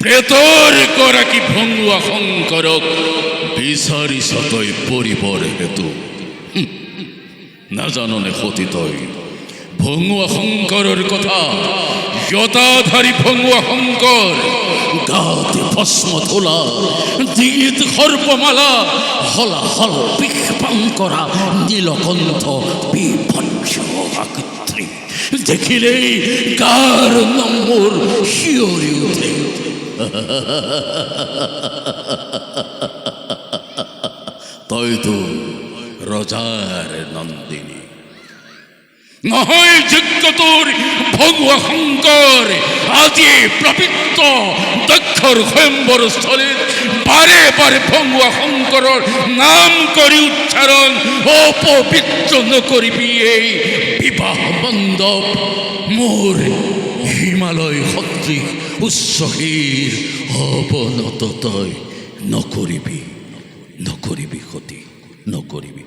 প্রেতর করা কি ভঙ্গুয়া শঙ্করক বিচাৰি সতই পৰিবৰ হেতু নাজাননে সতী তই ভঙ্গুয়া শঙ্কৰৰ কথা যতাধাৰী ভঙ্গুয়া শঙ্কৰ গাতে ভস্ম তোলা ডিঙিত সৰ্পমালা হলা হল বিষ কৰা নীলকণ্ঠ বিভৎস আকৃতি দেখিলেই গাৰ নম্বৰ শিয়ৰি উঠে। তইতো ৰজাৰ নন্দিনী নহয় যোগ্য তোৰ ভঙ্গুয়া শঙ্কৰ আজি প্ৰবৃত্ত দক্ষৰ স্বয়ম্বৰ স্থলীত বাৰে বাৰে ভঙ্গুয়া শঙ্কৰৰ নাম কৰি উচ্চাৰণ অপবিত্ৰ নকৰিবি। এই বিবাহ মণ্ডপ মোৰ হিমালয় সদৃশ উচ্চশীৰ অৱনত তই নকৰিবি সতী নকৰিবি।